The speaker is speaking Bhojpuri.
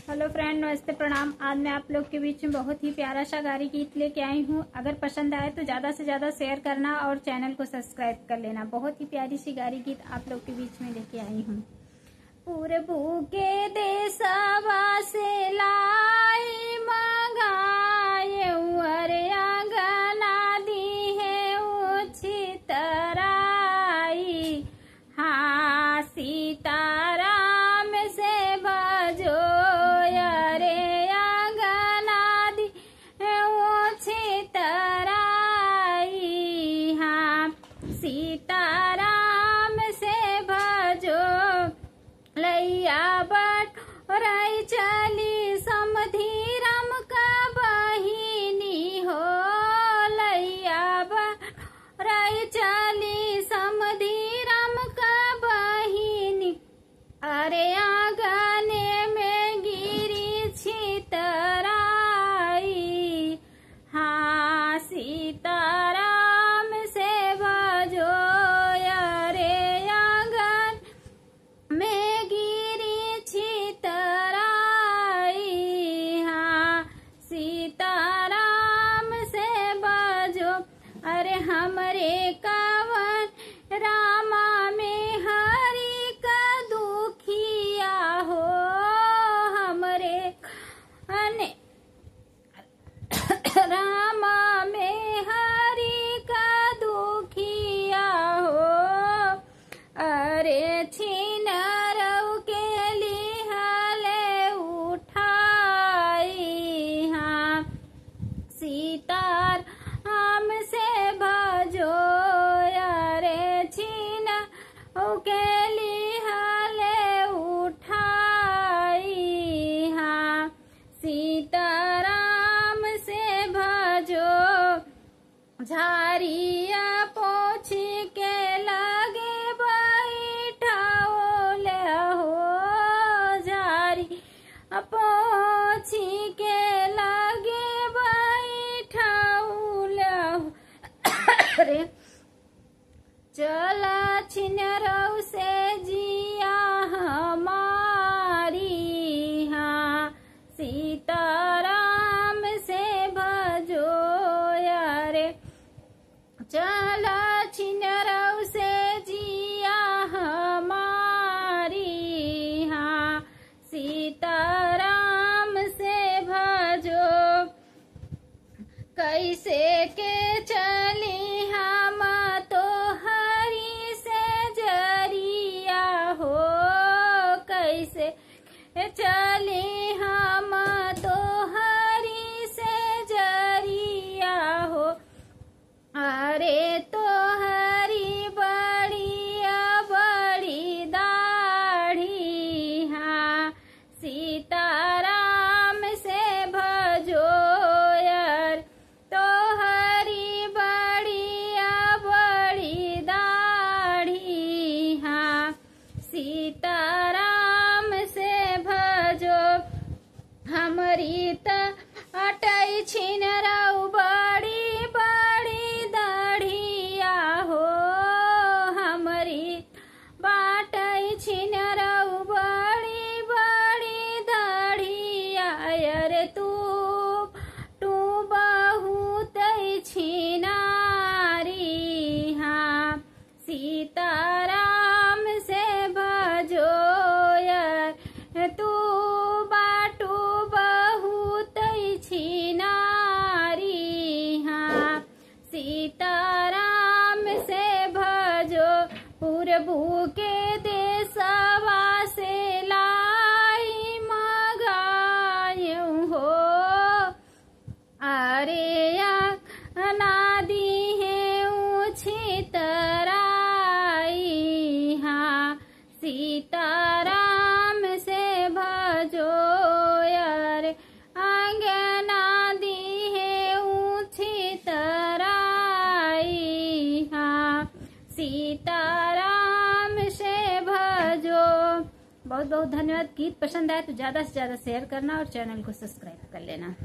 हेलो फ्रेंड, नमस्ते, प्रणाम। आज मैं आप लोग के बीच में बहुत ही प्यारा सा गारी गीत लेके आई हूँ। अगर पसंद आए तो ज्यादा से ज्यादा शेयर करना और चैनल को सब्सक्राइब कर लेना। बहुत ही प्यारी सी गारी गीत आप लोग के बीच में लेके आई हूँ। पूरबू के देशवा से लाई मंगाए उअरिया गना दी है ऊँची तराई। हाँ, सीताराम से भजो अरे अंगना दी है ऊँची तराई। हाँ, सीताराम से भजो लैया बट रई चली समधी राम का बहिनी हो। लैया बट रई चली समधी राम का बहिनी। अरे आंगने में गिरी छितराई। हाँ, सीताराम से भजो अरे आंगन में गिरी छितराई। हाँ, सीताराम से भजो अरे हमरे कवन रामा में हरि का दुखिया हो। हमरे अने रामा में हरि का दुखिया हो। अरे छिनरऊ के लिहले उठाई। हाँ, सीताराम से भजो अरे छिनरऊ के लिहले उठाई। हाँ, सीताराम से भजो झारिया पोछी के लगे बैठाओ ले हो। झारी पोछी के लगे बैठाओ ले हो। अरे चला छिनरऊ से जिया हमारी। हाँ, सीताराम से भजो अरे चला छिनरऊ से जिया हमारी। हाँ, सीताराम से भजो कैसे के चली हम तो हरि से जरिया हो। कैसे चली हम तो हरि से जरिया हो। अरे तो हरी बड़िया बड़ी दाढ़ी। हाँ, सीताराम से भजो यार तो हरी बड़िया बड़ी दाढ़ी। हाँ, सीताराम से भजो हमरी त अटई छिनरऊ बड़ी बड़ी दाढ़िया हो। हमरी बाटई छिनरऊ बड़ी बड़ी दाढ़िया। अरे तू बहुत छिनारी। हाँ, सीताराम से भजो यार तू बाटू बहुत छिनारी। हाँ, सीताराम से भजो पूरबू के देशवा से लाई मंगायूं हो। अरे अनादि है ऊँची तराई। हाँ, सीताराम से भजो यार आंगना दी है ऊँची तराई। हाँ, सीताराम से भजो। बहुत बहुत धन्यवाद। गीत पसंद आए तो ज्यादा से ज्यादा शेयर करना और चैनल को सब्सक्राइब कर लेना।